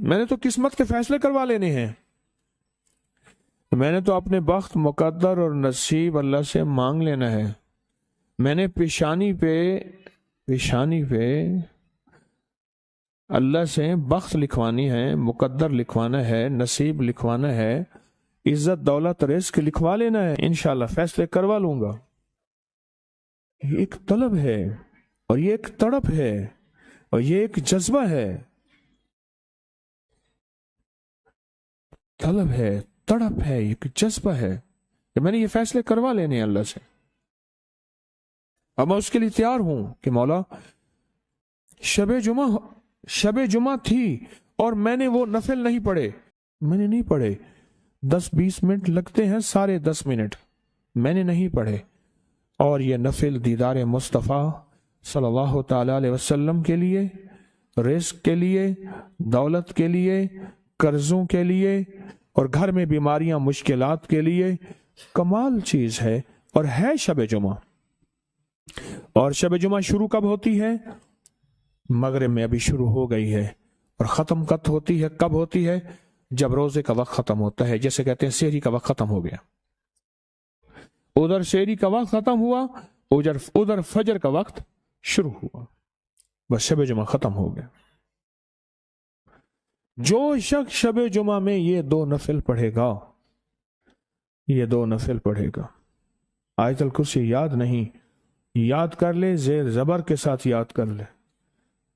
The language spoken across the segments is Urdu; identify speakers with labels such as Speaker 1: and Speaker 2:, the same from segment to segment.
Speaker 1: میں نے تو قسمت کے فیصلے کروا لینے ہیں، میں نے تو اپنے بخت، مقدر اور نصیب اللہ سے مانگ لینا ہے، میں نے پیشانی پہ اللہ سے بخت لکھوانی ہے، مقدر لکھوانا ہے، نصیب لکھوانا ہے، عزت دولت رزق لکھوا لینا ہے، انشاءاللہ فیصلے کروا لوں گا۔ یہ ایک طلب ہے، اور یہ ایک تڑپ ہے، اور یہ ایک جذبہ ہے، طلب ہے، تڑپ ہے، ایک جذبہ ہے کہ میں نے یہ فیصلے کروا لینے ہیں اللہ سے۔ اب میں اس کے لیے تیار ہوں کہ مولا شب جمعہ تھی اور میں نے وہ نفل نہیں پڑھے، میں نے نہیں پڑھے، 10-20 منٹ لگتے ہیں، سارے 10 منٹ میں نے نہیں پڑھے، اور یہ نفل دیدار مصطفیٰ صلی اللہ تعالی علیہ وسلم کے لیے، رزق کے لیے، دولت کے لیے، قرضوں کے لیے، اور گھر میں بیماریاں مشکلات کے لیے کمال چیز ہے، اور ہے شب جمعہ۔ اور شب جمعہ شروع کب ہوتی ہے؟ مغرب میں ابھی شروع ہو گئی ہے، اور ختم کب ہوتی ہے؟ جب روزے کا وقت ختم ہوتا ہے، جیسے کہتے ہیں سحری کا وقت ختم ہو گیا، ادھر سحری کا وقت ختم ہوا، ادھر فجر کا وقت شروع ہوا، بس شب جمعہ ختم ہو گیا۔ جو شخص شب جمعہ میں یہ 2 نفل پڑھے گا، یہ 2 نفل پڑھے گا، آیت الکرسی یاد نہیں، یاد کر لے، زیر زبر کے ساتھ یاد کر لے،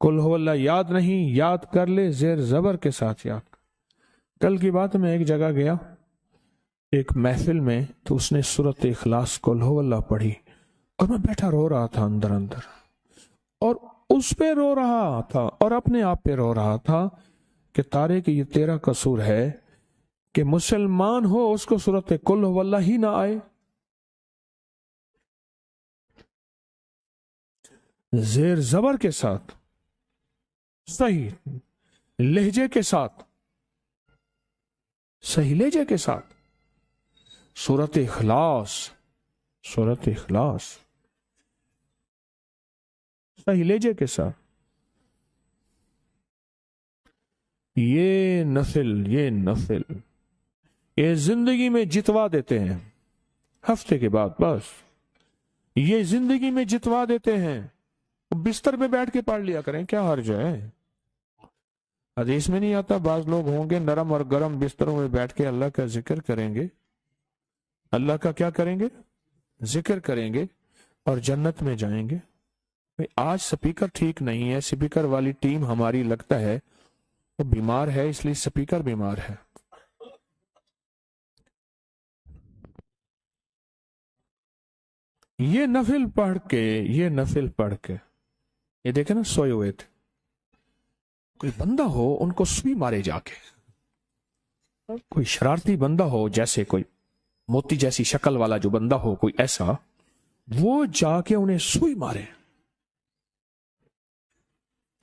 Speaker 1: قل هو اللہ یاد نہیں، یاد کر لے، زیر زبر کے ساتھ یاد کر۔ کل کی بات میں ایک جگہ گیا، ایک محفل میں، تو اس نے سورۃ اخلاص قل هو اللہ پڑھی، اور میں بیٹھا رو رہا تھا اندر، اور اس پہ رو رہا تھا اور اپنے آپ پہ رو رہا تھا کہ طارق یہ تیرا قصور ہے کہ مسلمان ہو اس کو سورۃ قل هو اللہ ہی نہ آئے، زیر زبر کے ساتھ، صحیح لہجے کے ساتھ، صحیح لہجے کے ساتھ سورۃ اخلاص، سورۃ اخلاص صحیح لہجے کے ساتھ۔ یہ نفل یہ زندگی میں جتوا دیتے ہیں، ہفتے کے بعد بس یہ زندگی میں جتوا دیتے ہیں۔ بستر پہ بیٹھ کے پڑھ لیا کریں، کیا حرج ہے؟ حدیث میں نہیں آتا بعض لوگ ہوں گے نرم اور گرم بستروں میں بیٹھ کے اللہ کا ذکر کریں گے، اللہ کا کیا کریں گے؟ ذکر کریں گے، اور جنت میں جائیں گے۔ آج سپیکر ٹھیک نہیں ہے، سپیکر والی ٹیم ہماری لگتا ہے وہ بیمار ہے، اس لیے سپیکر بیمار ہے۔ یہ نفل پڑھ کے یہ دیکھیں نا، سوئے ہوئے تھے، کوئی بندہ ہو ان کو سوئی مارے جا کے، کوئی شرارتی بندہ ہو، جیسے کوئی موتی جیسی شکل والا جو بندہ ہو، کوئی ایسا، وہ جا کے انہیں سوئی مارے۔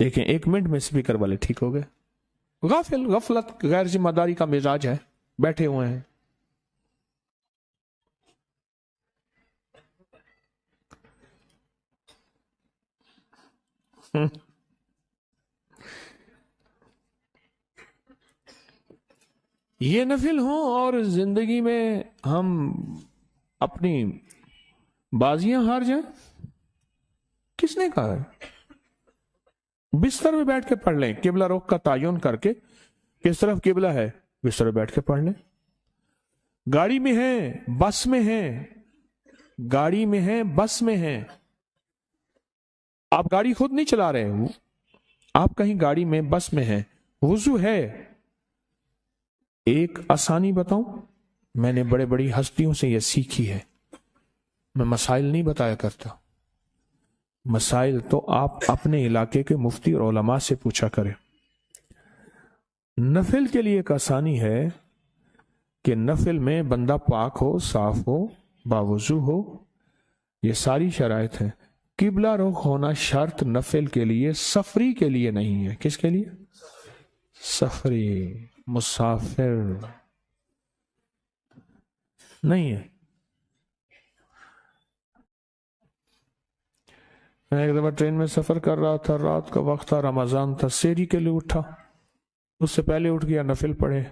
Speaker 1: دیکھیں 1 منٹ میں سپیکر والے ٹھیک ہو گئے۔ غفلت غیر ذمہ داری کا مزاج ہے، بیٹھے ہوئے ہیں۔ یہ نفل ہوں اور زندگی میں ہم اپنی بازیاں ہار جائیں، کس نے کہا ہے؟ بستر میں بیٹھ کے پڑھ لیں، قبلہ رخ کا تعین کر کے، کس طرف قبلہ ہے بستر میں بیٹھ کے پڑھ لیں۔ گاڑی میں ہیں، بس میں ہیں، گاڑی میں ہیں، بس میں ہیں، آپ گاڑی خود نہیں چلا رہے، آپ کہیں گاڑی میں بس میں ہیں، وضو ہے۔ ایک آسانی بتاؤں، میں نے بڑے بڑی ہستیوں سے یہ سیکھی ہے، میں مسائل نہیں بتایا کرتا، مسائل تو آپ اپنے علاقے کے مفتی اور علماء سے پوچھا کریں۔ نفل کے لیے ایک آسانی ہے کہ نفل میں بندہ پاک ہو، صاف ہو، باوضو ہو، یہ ساری شرائط ہیں۔ قبلہ رخ ہونا شرط نفل کے لیے، سفری کے لیے نہیں ہے۔ کس کے لیے؟ سفری، مسافر نہیں ہے۔ میں ایک دفعہ ٹرین میں سفر کر رہا تھا، رات کا وقت تھا، رمضان تھا، سحری کے لیے اٹھا، اس سے پہلے اٹھ گیا، نفل پڑھے،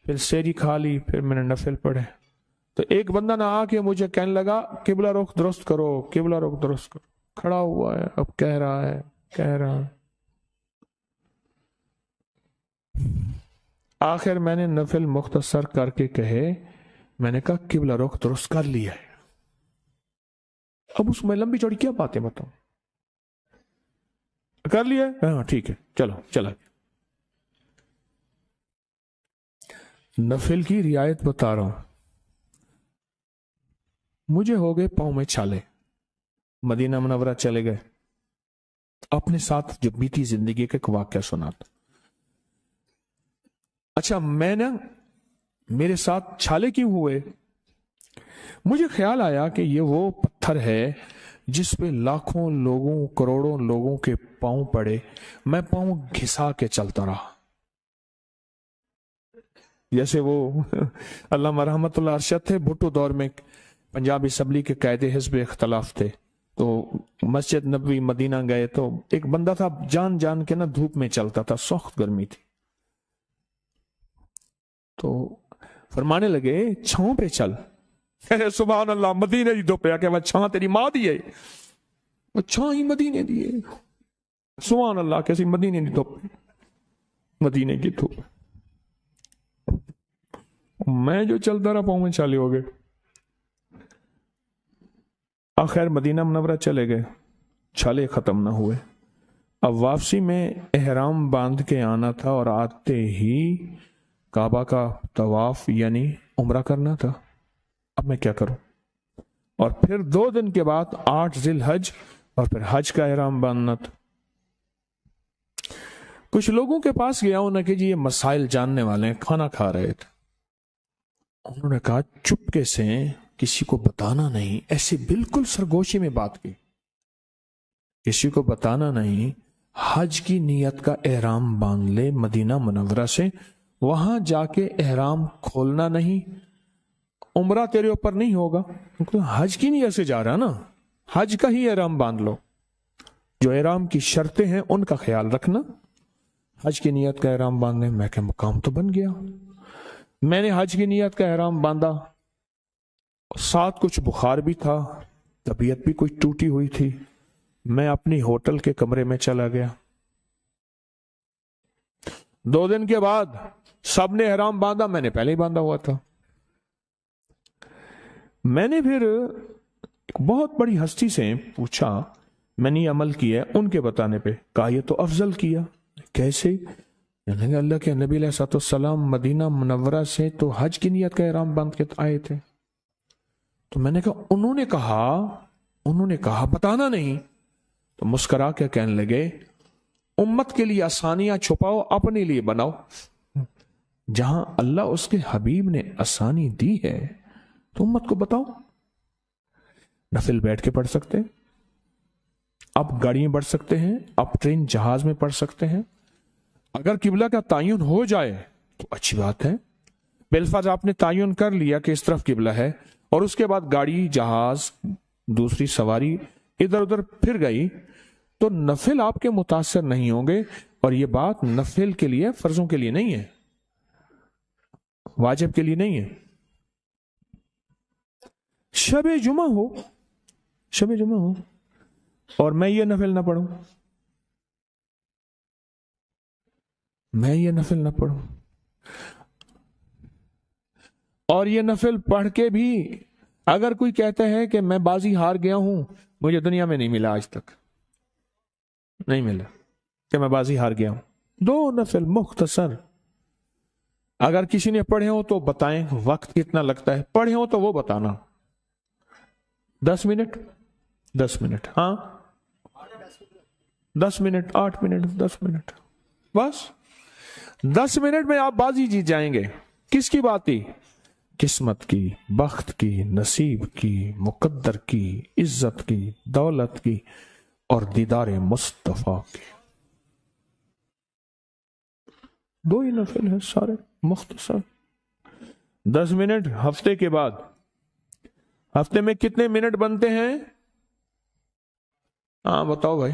Speaker 1: پھر سیری کھا لی، پھر میں نے نفل پڑھے. تو ایک بندہ نہ آ کے مجھے کہنے لگا قبلہ رخ درست کرو، قبلہ رخ درست کرو. کھڑا ہوا ہے، اب کہہ رہا ہے. آخر میں نے نفل مختصر کر کے کہے، میں نے کہا قبلہ رخ درست کر لیا ہے. اب اس میں لمبی چوڑی کیا باتیں بتاؤں؟ کر لیا؟ ہاں ٹھیک ہے، چلو چلا. نفل کی رعایت بتا رہا ہوں. مجھے ہو گئے پاؤں میں چھالے، مدینہ منورہ چلے گئے. اپنے ساتھ جو بیتی زندگی کا ایک واقعہ سناتا. اچھا میرے ساتھ چھالے کیوں ہوئے؟ مجھے خیال آیا کہ یہ وہ پتھر ہے جس پہ لاکھوں لوگوں، کروڑوں لوگوں کے پاؤں پڑے. میں پاؤں گھسا کے چلتا رہا. جیسے وہ علامہ رحمت اللہ ارشد تھے، بھٹو دور میں پنجاب اسمبلی کے قائد حزب اختلاف تھے. تو مسجد نبوی مدینہ گئے تو ایک بندہ تھا، جان جان کے نا دھوپ میں چلتا تھا، سخت گرمی تھی. تو فرمانے لگے چھاؤں پہ چل. سبحان اللہ، مدینے دی دھوپ ہے کہ وہ چھاں تیری ماں دی ہے، وہ چھاں ہی مدینے دی ہے. سبحان اللہ، کیسی مدینے دی دھوپ، مدینے کی دھوپ. میں جو چلتا رہا پاؤں میں چھالے ہو گئے. آخر مدینہ منورہ چلے گئے، چھالے ختم نہ ہوئے. اب واپسی میں احرام باندھ کے آنا تھا اور آتے ہی کعبہ کا طواف یعنی عمرہ کرنا تھا. اب میں کیا کروں؟ اور پھر 2 دن کے بعد 8 ذی الحج اور پھر حج کا احرام باندھنا تھا. کچھ لوگوں کے پاس گیا ہوں نا کہ جی یہ مسائل جاننے والے ہیں، کھانا کھا رہے تھے. انہوں نے کہا چپکے سے کسی کو بتانا نہیں. ایسے بالکل سرگوشی میں بات کی، کسی کو بتانا نہیں. حج کی نیت کا احرام باندھ لے مدینہ منورہ سے، وہاں جا کے احرام کھولنا نہیں. عمرہ تیرے اوپر نہیں ہوگا، حج کی نیت سے جا رہا نا، حج کا ہی احرام باندھ لو. جو احرام کی شرطیں ہیں ان کا خیال رکھنا. حج کی نیت کا احرام باندھنے. میں کہ مقام تو بن گیا. میں نے حج کی نیت کا احرام باندھا، ساتھ کچھ بخار بھی تھا، طبیعت بھی کچھ ٹوٹی ہوئی تھی. میں اپنی ہوٹل کے کمرے میں چلا گیا. 2 دن کے بعد سب نے احرام باندھا، میں نے پہلے ہی باندھا ہوا تھا. میں نے پھر ایک بہت بڑی ہستی سے پوچھا، میں نے عمل کیا ہے ان کے بتانے پہ. کہا یہ تو افضل کیا. کیسے؟ یعنی کہ اللہ کے نبی علیہ السلام مدینہ منورہ سے تو حج کی نیت کا احرام باندھ کے آئے تھے. تو میں نے کہا انہوں نے کہا بتانا نہیں. تو مسکرا کے کہنے لگے امت کے لیے آسانیاں چھپاؤ، اپنے لیے بناؤ. جہاں اللہ اس کے حبیب نے آسانی دی ہے تو امت کو بتاؤ. نفل بیٹھ کے پڑھ سکتے ہیں، اب گاڑیاں بڑھ سکتے ہیں، اب ٹرین جہاز میں پڑھ سکتے ہیں. اگر قبلہ کا تعین ہو جائے تو اچھی بات ہے. بالفرض آپ نے تعین کر لیا کہ اس طرف قبلہ ہے، اور اس کے بعد گاڑی، جہاز، دوسری سواری ادھر ادھر پھر گئی تو نفل آپ کے متاثر نہیں ہوں گے. اور یہ بات نفل کے لیے، فرضوں کے لیے نہیں ہے، واجب کے لیے نہیں ہے. شب جمعہ ہو اور میں یہ نفل نہ پڑھوں، اور یہ نفل پڑھ کے بھی اگر کوئی کہتا ہے کہ میں بازی ہار گیا ہوں، مجھے دنیا میں نہیں ملا، آج تک نہیں ملا کہ میں بازی ہار گیا ہوں. 2 نفل مختصر اگر کسی نے پڑھے ہو تو بتائیں وقت کتنا لگتا ہے. پڑھے ہو تو وہ بتانا. 10 منٹ، ہاں 10 منٹ، 8 منٹ، 10 منٹ، بس 10 منٹ میں آپ بازی جیت جائیں گے. کس کی بات تھی؟ قسمت کی، بخت کی، نصیب کی، مقدر کی، عزت کی، دولت کی اور دیدار مصطفیٰ کی. 2 ہی نفل ہیں سارے مختصر. 10 منٹ. ہفتے کے بعد، ہفتے میں کتنے منٹ بنتے ہیں؟ ہاں بتاؤ بھائی.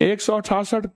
Speaker 1: 168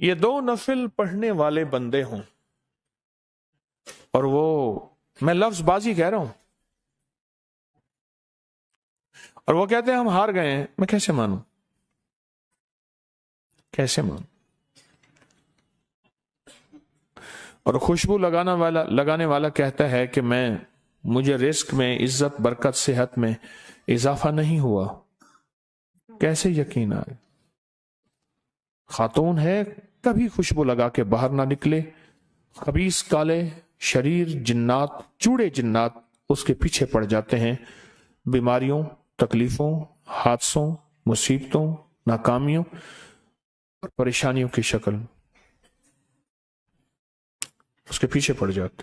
Speaker 1: یہ دو نفل پڑھنے والے بندے ہوں اور وہ، میں لفظ بازی کہہ رہا ہوں، اور وہ کہتے ہیں ہم ہار گئے ہیں، میں کیسے مانوں؟ کیسے مانوں؟ اور خوشبو لگانے والا کہتا ہے کہ مجھے رزق میں، عزت، برکت، صحت میں اضافہ نہیں ہوا، کیسے یقین آئے؟ خاتون ہے، کبھی خوشبو لگا کے باہر نہ نکلے، خبیث کالے شریر جنات، چوڑے جنات اس کے پیچھے پڑ جاتے ہیں، بیماریوں، تکلیفوں، حادثوں، مصیبتوں، ناکامیوں اور پریشانیوں کی شکل اس کے پیچھے پڑ جاتے۔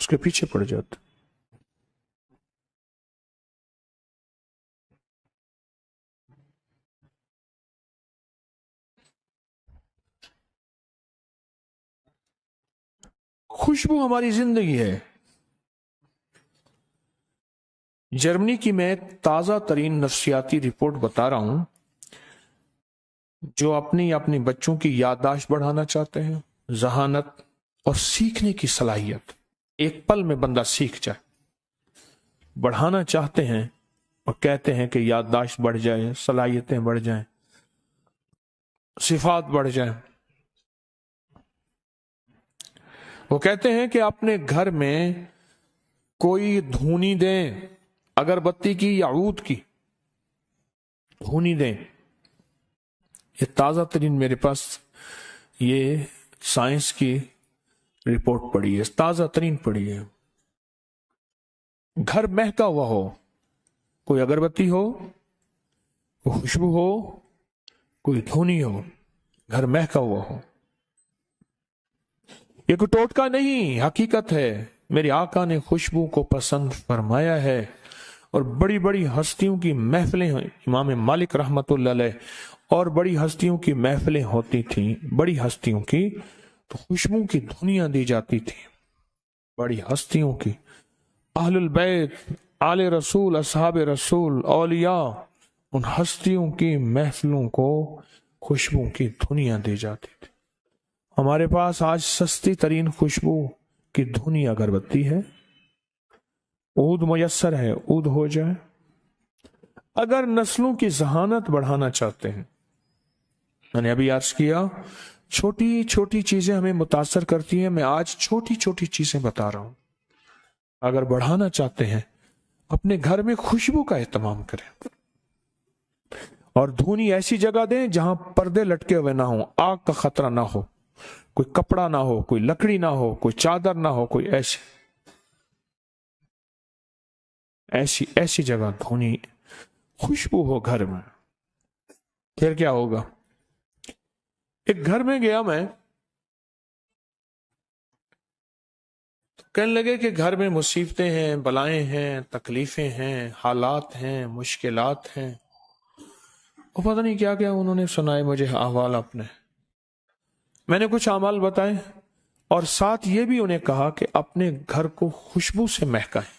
Speaker 1: اس کے پیچھے پڑ جاتے۔ خوشبو ہماری زندگی ہے۔ جرمنی کی میں تازہ ترین نفسیاتی رپورٹ بتا رہا ہوں، جو اپنی بچوں کی یادداشت بڑھانا چاہتے ہیں، ذہانت اور سیکھنے کی صلاحیت، ایک پل میں بندہ سیکھ جائے، بڑھانا چاہتے ہیں اور کہتے ہیں کہ یادداشت بڑھ جائے، صلاحیتیں بڑھ جائیں، صفات بڑھ جائیں۔ وہ کہتے ہیں کہ اپنے گھر میں کوئی دھونی دیں، اگربتی کی یا عود کی دھونی دیں۔ یہ تازہ ترین میرے پاس یہ سائنس کی رپورٹ پڑی ہے، تازہ ترین پڑی ہے۔ گھر مہکا ہوا ہو، کوئی اگربتی ہو، کوئی خوشبو ہو، کوئی دھونی ہو، گھر مہکا ہوا ہو۔ یہ کوئی ٹوٹکا نہیں، حقیقت ہے۔ میرے آقا نے خوشبو کو پسند فرمایا ہے، اور بڑی بڑی ہستیوں کی محفلیں، امام مالک رحمت اللہ علیہ، اور بڑی ہستیوں کی محفلیں ہوتی تھیں، بڑی ہستیوں کی تو خوشبو کی دھنیاں دی جاتی تھی، بڑی ہستیوں کی، اہل البیت، آل رسول، اصحاب رسول، اولیاء، ان ہستیوں کی محفلوں کو خوشبو کی دھنیاں دی جاتی تھی۔ ہمارے پاس آج سستی ترین خوشبو کی دھنی اگربتی ہے، عود میسر ہے، عود ہو جائے۔ اگر نسلوں کی ذہانت بڑھانا چاہتے ہیں، میں نے ابھی عرض کیا چھوٹی چھوٹی چیزیں ہمیں متاثر کرتی ہیں، میں آج چھوٹی چھوٹی چیزیں بتا رہا ہوں۔ اگر بڑھانا چاہتے ہیں، اپنے گھر میں خوشبو کا اہتمام کریں، اور دھونی ایسی جگہ دیں جہاں پردے لٹکے ہوئے نہ ہوں، آگ کا خطرہ نہ ہو، کوئی کپڑا نہ ہو، کوئی لکڑی نہ ہو، کوئی چادر نہ ہو، کوئی ایسی جگہ دھونی، خوشبو ہو گھر میں۔ پھر کیا ہوگا؟ ایک گھر میں گیا میں، کہنے لگے کہ گھر میں مصیبتیں ہیں، بلائیں ہیں، تکلیفیں ہیں، حالات ہیں، مشکلات ہیں، اور پتہ نہیں کیا کیا انہوں نے سنائے مجھے احوال اپنے۔ میں نے کچھ اعمال بتائے، اور ساتھ یہ بھی انہیں کہا کہ اپنے گھر کو خوشبو سے مہکائیں،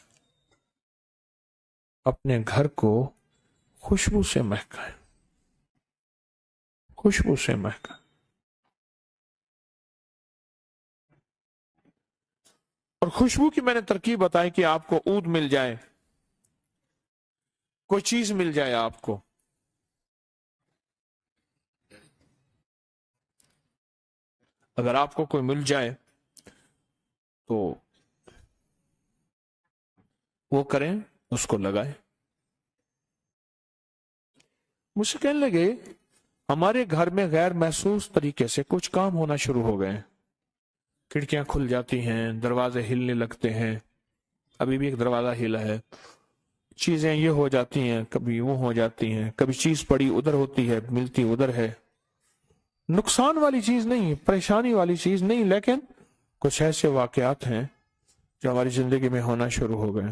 Speaker 1: اپنے گھر کو خوشبو سے مہکائیں، خوشبو سے مہکائیں۔ اور خوشبو کی میں نے ترکیب بتائی کہ آپ کو عود مل جائے، کوئی چیز مل جائے آپ کو، اگر آپ کو کوئی مل جائے تو وہ کریں، اس کو لگائیں۔ مجھ سے کہنے لگے ہمارے گھر میں غیر محسوس طریقے سے کچھ کام ہونا شروع ہو گئے، کھڑکیاں کھل جاتی ہیں، دروازے ہلنے لگتے ہیں، ابھی بھی ایک دروازہ ہلا ہے، چیزیں یہ ہو جاتی ہیں، کبھی وہ ہو جاتی ہیں، کبھی چیز پڑی ادھر ہوتی ہے، ملتی ادھر ہے۔ نقصان والی چیز نہیں، پریشانی والی چیز نہیں، لیکن کچھ ایسے واقعات ہیں جو ہماری زندگی میں ہونا شروع ہو گئے۔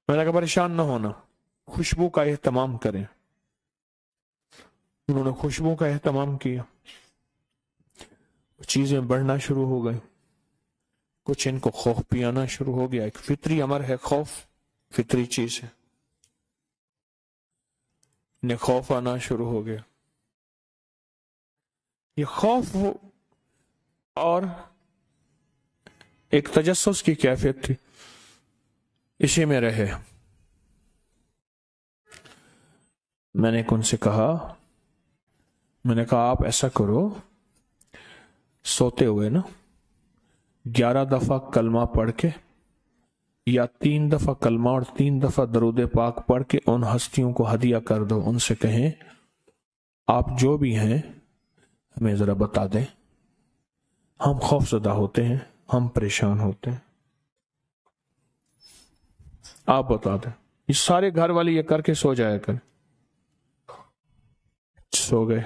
Speaker 1: میں نے کہا پریشان نہ ہونا، خوشبو کا اہتمام کریں۔ انہوں نے خوشبو کا اہتمام کیا، چیزیں بڑھنا شروع ہو گئی، کچھ ان کو خوف بھی آنا شروع ہو گیا۔ ایک فطری امر ہے خوف، فطری چیز ہے۔ انہیں خوف آنا شروع ہو گیا. یہ خوف اور ایک تجسس کی کیفیت تھی، اسی میں رہے. میں نے ان سے کہا، میں نے کہا آپ ایسا کرو، سوتے ہوئے نا 11 دفعہ کلمہ پڑھ کے یا 3 دفعہ کلمہ اور 3 دفعہ درود پاک پڑھ کے ان ہستیوں کو ہدیہ کر دو. ان سے کہیں آپ جو بھی ہیں ہمیں ذرا بتا دیں، ہم خوف زدہ ہوتے ہیں، ہم پریشان ہوتے ہیں، آپ بتا دیں. یہ سارے گھر والے یہ کر کے سو جایا کریں. سو گئے.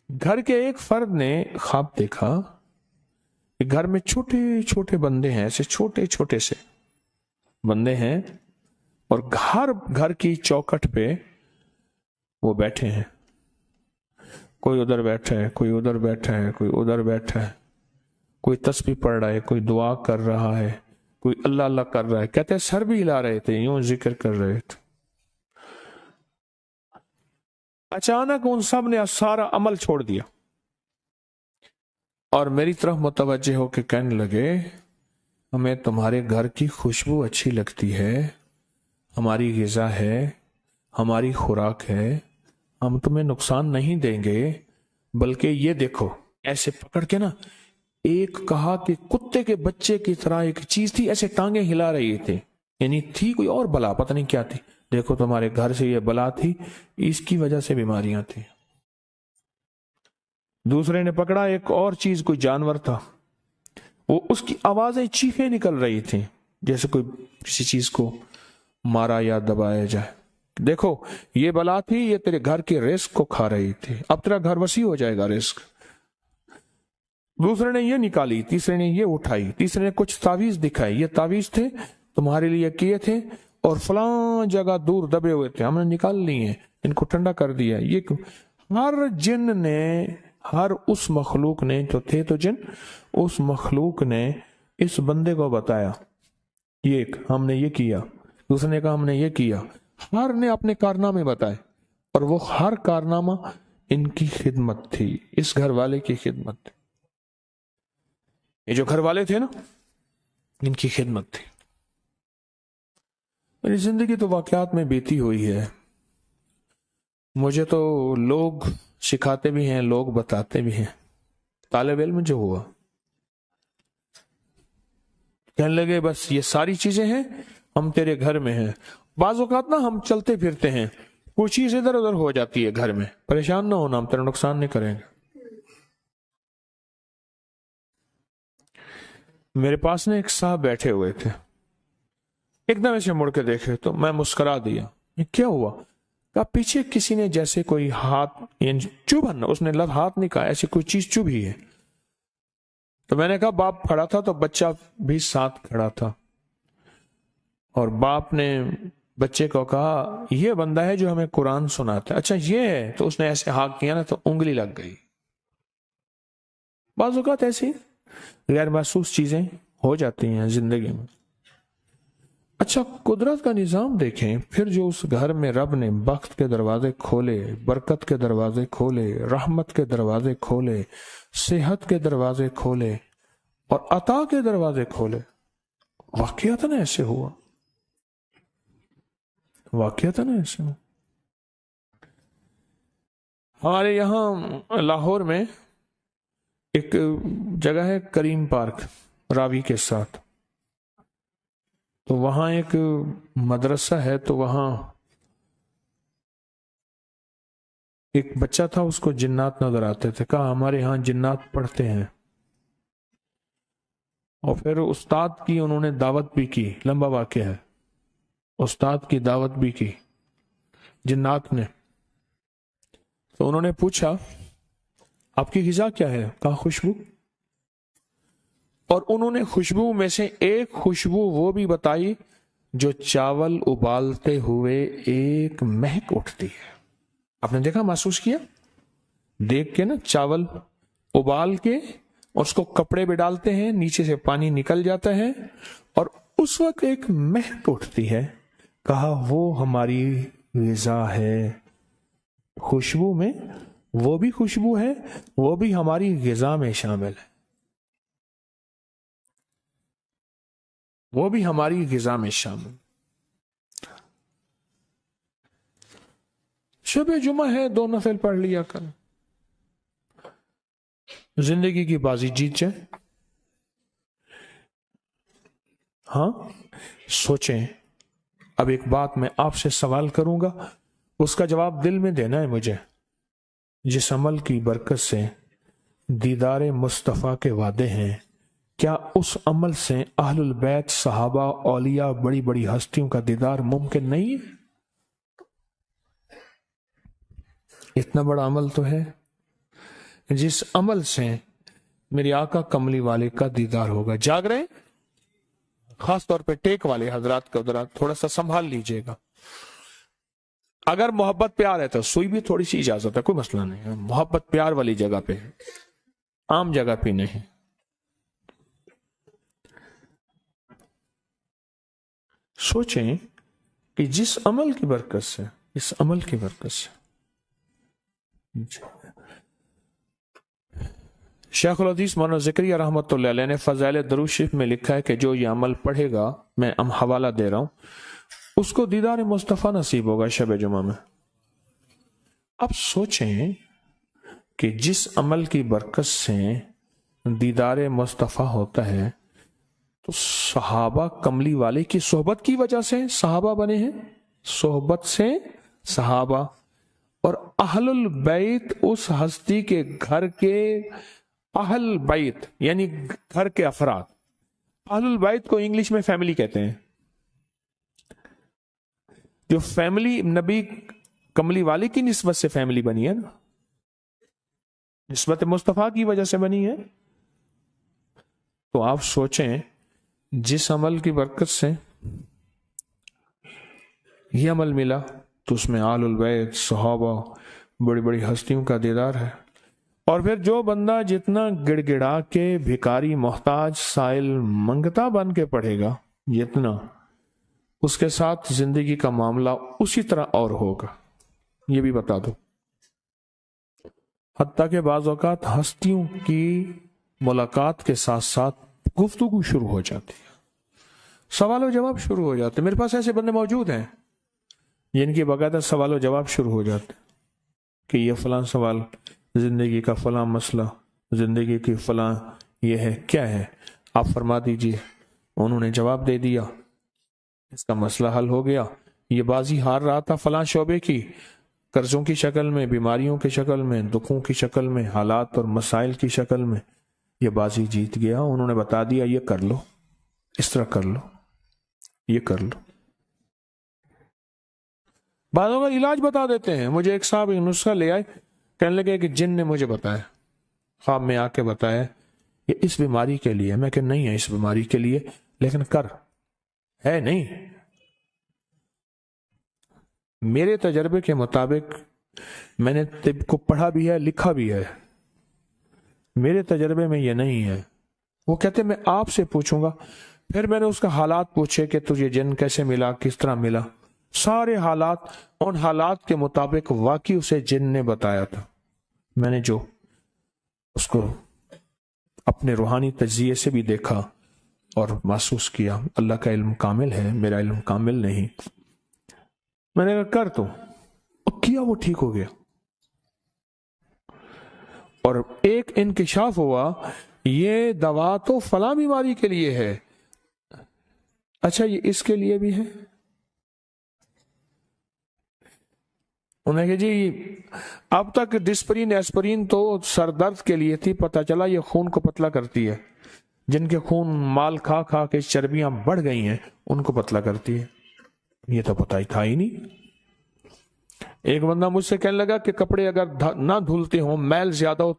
Speaker 1: گھر کے ایک فرد نے خواب دیکھا کہ گھر میں چھوٹے چھوٹے بندے ہیں، ایسے چھوٹے چھوٹے سے بندے ہیں، اور گھر کی چوکھٹ پہ وہ بیٹھے ہیں. کوئی ادھر بیٹھا ہے، کوئی ادھر بیٹھا ہے، کوئی ادھر بیٹھا ہے، کوئی تسبیح پڑھ رہا ہے، کوئی دعا کر رہا ہے، کوئی اللہ اللہ کر رہا ہے. کہتے ہیں سر بھی ہلا رہے تھے، یوں ذکر کر رہے تھے. اچانک ان سب نے سارا عمل چھوڑ دیا اور میری طرف متوجہ ہو کے کہنے لگے ہمیں تمہارے گھر کی خوشبو اچھی لگتی ہے، ہماری غذا ہے، ہماری خوراک ہے، ہم تمہیں نقصان نہیں دیں گے، بلکہ یہ دیکھو. ایسے پکڑ کے نا ایک کہا کہ کتے کے بچے کی طرح ایک چیز تھی، ایسے ٹانگیں ہلا رہی تھی، یعنی تھی کوئی اور بلا، پتہ نہیں کیا تھی. دیکھو تمہارے گھر سے یہ بلا تھی، اس کی وجہ سے بیماریاں تھیں. دوسرے نے پکڑا ایک اور چیز، کوئی جانور تھا، وہ اس کی آوازیں چیخیں نکل رہی تھیں جیسے کوئی کسی چیز کو مارا یا دبایا جائے. دیکھو یہ بلا تھی، یہ تیرے گھر کے رزق کو کھا رہی تھی، اب تیرا گھر وسیع ہو جائے گا رزق. دوسرے نے یہ نکالی، تیسرے نے یہ اٹھائی، تیسرے نے کچھ تعویذ دکھائی، یہ تعویذ تھے تمہارے لیے کیے تھے اور فلاں جگہ دور دبے ہوئے تھے، ہم نے نکال لی ہیں، ان کو ٹھنڈا کر دیا. یہ ہر جن نے، ہر اس مخلوق نے، جو تھے تو جن، اس مخلوق نے اس بندے کو بتایا یہ ہم نے یہ کیا، دوسرے نے کہا ہم نے یہ کیا. ہر نے اپنے کارنامے بتائے اور وہ ہر کارنامہ ان کی خدمت تھی، اس گھر والے کی خدمت تھی. یہ جو گھر والے تھے نا ان کی خدمت تھی. میری زندگی تو واقعات میں بیتی ہوئی ہے. مجھے تو لوگ سکھاتے بھی ہیں، لوگ بتاتے بھی ہیں. طالب علم جو ہوا کہنے لگے بس یہ ساری چیزیں ہیں، ہم تیرے گھر میں ہیں. بعض اوقات نا ہم چلتے پھرتے ہیں، کوئی چیز ادھر ادھر ہو جاتی ہے گھر میں، پریشان نہ ہونا، ہم تیرا نقصان نہیں کریں گے. میرے پاس نا ایک صاحب بیٹھے ہوئے تھے، ایک دم ایسے مڑ کے دیکھے تو میں مسکرا دیا. یہ کیا ہوا؟ کہا پیچھے کسی نے جیسے کوئی ہاتھ، یعنی چبھن، اس نے لفظ ہاتھ نہیں کہا، ایسی کوئی چیز چبھی ہے. تو میں نے کہا باپ کھڑا تھا تو بچہ بھی ساتھ کھڑا تھا، اور باپ نے بچے کو کہا یہ بندہ ہے جو ہمیں قرآن سناتا ہے. اچھا یہ ہے؟ تو اس نے ایسے ہاتھ کیا نا تو انگلی لگ گئی. بعض اوقات ایسی غیر محسوس چیزیں ہو جاتی ہیں زندگی میں. اچھا قدرت کا نظام دیکھیں پھر، جو اس گھر میں رب نے بخت کے دروازے کھولے، برکت کے دروازے کھولے، رحمت کے دروازے کھولے، صحت کے دروازے کھولے اور عطا کے دروازے کھولے. واقعتاً ایسے ہوا، واقعتاً ایسے ہوا. ہمارے یہاں لاہور میں ایک جگہ ہے کریم پارک، راوی کے ساتھ، تو وہاں ایک مدرسہ ہے. تو وہاں ایک بچہ تھا، اس کو جنات نظر آتے تھے. کہا ہمارے ہاں جنات پڑھتے ہیں. اور پھر استاد کی انہوں نے دعوت بھی کی، لمبا واقعہ ہے، استاد کی دعوت بھی کی جنات نے. تو انہوں نے پوچھا آپ کی غذا کیا ہے؟ کہا خوشبو. اور انہوں نے خوشبو میں سے ایک خوشبو وہ بھی بتائی جو چاول ابالتے ہوئے ایک مہک اٹھتی ہے. آپ نے دیکھا، محسوس کیا؟ دیکھ کے نا، چاول ابال کے اور اس کو کپڑے پہ ڈالتے ہیں، نیچے سے پانی نکل جاتا ہے اور اس وقت ایک مہک اٹھتی ہے. کہا وہ ہماری غذا ہے. خوشبو میں وہ بھی خوشبو ہے، وہ بھی ہماری غذا میں شامل ہے، وہ بھی ہماری غذا میں شامل. شب جمعہ ہے، 2 نفل پڑھ لیا کر، زندگی کی بازی جیت جائے. ہاں سوچیں. اب ایک بات میں آپ سے سوال کروں گا، اس کا جواب دل میں دینا ہے مجھے. جس عمل کی برکت سے دیدار مصطفیٰ کے وعدے ہیں، کیا اس عمل سے اہل البیت، صحابہ، اولیاء، بڑی بڑی ہستیوں کا دیدار ممکن نہیں ہے؟ اتنا بڑا عمل تو ہے جس عمل سے میرے آقا کملی والے کا دیدار ہوگا. جاگ رہے ہیں؟ خاص طور پہ ٹیک والے حضرات کا ذرا تھوڑا سا سنبھال لیجئے گا. اگر محبت پیار ہے تو سوئی بھی تھوڑی سی اجازت ہے، کوئی مسئلہ نہیں ہے. محبت پیار والی جگہ پہ، عام جگہ پہ نہیں. سوچیں کہ جس عمل کی برکت سے، اس عمل کی برکت سے شیخ الحدیث مولانا زکریا رحمۃ اللہ علیہ نے فضائل درود شریف میں لکھا ہے کہ جو یہ عمل پڑھے گا، میں حوالہ دے رہا ہوں، اس کو دیدار مصطفیٰ نصیب ہوگا شب جمعہ میں. اب سوچیں کہ جس عمل کی برکت سے دیدار مصطفیٰ ہوتا ہے، تو صحابہ کملی والے کی صحبت کی وجہ سے صحابہ بنے ہیں، صحبت سے صحابہ. اور اہل البیت اس ہستی کے گھر کے اہل بیت یعنی گھر کے افراد. اہل البیت کو انگلش میں فیملی کہتے ہیں. جو فیملی نبی کملی والے کی نسبت سے فیملی بنی ہے نا، نسبت مصطفیٰ کی وجہ سے بنی ہے. تو آپ سوچیں جس عمل کی برکت سے یہ عمل ملا، تو اس میں آل البیت، صحابہ، بڑی بڑی ہستیوں کا دیدار ہے. اور پھر جو بندہ جتنا گڑ گڑا کے بھکاری، محتاج، سائل، منگتا بن کے پڑھے گا، جتنا اس کے ساتھ زندگی کا معاملہ اسی طرح اور ہوگا. یہ بھی بتا دو. حتیٰ کہ بعض اوقات ہستیوں کی ملاقات کے ساتھ ساتھ گفتگو شروع ہو جاتی ہے، سوال و جواب شروع ہو جاتے. میرے پاس ایسے بندے موجود ہیں جن کی باقاعدہ سوال و جواب شروع ہو جاتے کہ یہ فلاں سوال، زندگی کا فلاں مسئلہ، زندگی کی فلاں یہ ہے، کیا ہے، آپ فرما دیجئے. انہوں نے جواب دے دیا، اس کا مسئلہ حل ہو گیا. یہ بازی ہار رہا تھا فلاں شعبے کی، قرضوں کی شکل میں، بیماریوں کی شکل میں، دکھوں کی شکل میں، حالات اور مسائل کی شکل میں، یہ بازی جیت گیا. انہوں نے بتا دیا یہ کر لو، اس طرح کر لو، یہ کر لو. بعضوں کا علاج بتا دیتے ہیں. مجھے ایک صاحب ایک نسخہ لے آئے، کہنے لگے کہ جن نے مجھے بتایا، خواب میں آ کے بتایا یہ اس بیماری کے لیے. میں کہ نہیں ہے اس بیماری کے لیے، لیکن کر ہے نہیں. میرے تجربے کے مطابق، میں نے طب کو پڑھا بھی ہے، لکھا بھی ہے، میرے تجربے میں یہ نہیں ہے. وہ کہتے میں آپ سے پوچھوں گا. پھر میں نے اس کا حالات پوچھے کہ تجھے جن کیسے ملا، کس طرح ملا. سارے حالات، ان حالات کے مطابق واقعی اسے جن نے بتایا تھا. میں نے جو اس کو اپنے روحانی تجزیے سے بھی دیکھا اور محسوس کیا. اللہ کا علم کامل ہے، میرا علم کامل نہیں. میں نے کہا کر تو کیا، وہ ٹھیک ہو گیا. اور ایک انکشاف ہوا، یہ دوا تو فلاں بیماری کے لیے ہے، اچھا یہ اس کے لیے بھی ہے. انہیں کہ جی اب تک ڈسپرین ایسپرین تو سر درد کے لیے تھی، پتہ چلا یہ خون کو پتلا کرتی ہے. جن کے خون مال کھا کھا کے چربیاں بڑھ گئی ہیں ان کو پتلا کرتی ہے. یہ تو پتہ ہی تھا ہی نہیں. ایک بندہ مجھ سے کہنے لگا کہ کپڑے اگر نہ دھلتے ہوں، میل زیادہ ہو،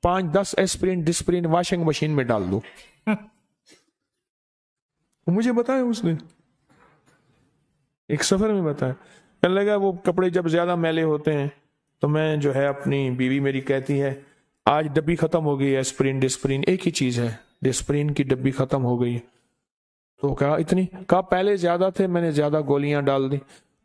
Speaker 1: 5-10 ایسپرین ڈسپرین واشنگ مشین میں ڈال دو. مجھے بتایا اس نے ایک سفر میں بتایا. کہنے لگا وہ کپڑے جب زیادہ میلے ہوتے ہیں تو میں جو ہے، اپنی بیوی میری کہتی ہے آج ڈبی ختم ہو گئی، ایسپرین ڈسپرین ایک ہی چیز ہے، ڈسپرین کی ڈبی ختم ہو گئی. تو کہا اتنی؟ کہا پہلے زیادہ تھے، میں نے زیادہ گولیاں ڈال دی.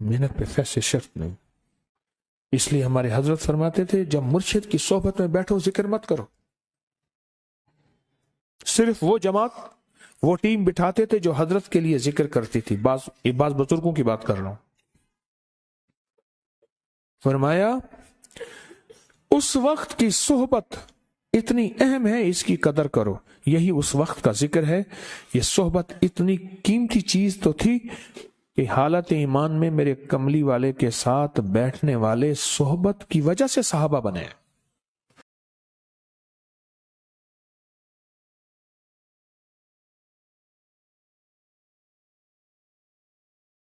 Speaker 1: محنت پہ پیسے شرط نہیں. اس لیے ہمارے حضرت فرماتے تھے جب مرشد کی صحبت میں بیٹھو ذکر مت کرو. صرف وہ جماعت وہ ٹیم بٹھاتے تھے جو حضرت کے لیے ذکر کرتی تھی. بعض بزرگوں کی بات کر رہا ہوں. فرمایا اس وقت کی صحبت اتنی اہم ہے اس کی قدر کرو. یہی اس وقت کا ذکر ہے. یہ صحبت اتنی قیمتی چیز تو تھی کہ حالت ایمان میں میرے کملی والے کے ساتھ بیٹھنے والے صحبت کی وجہ سے صحابہ بنے.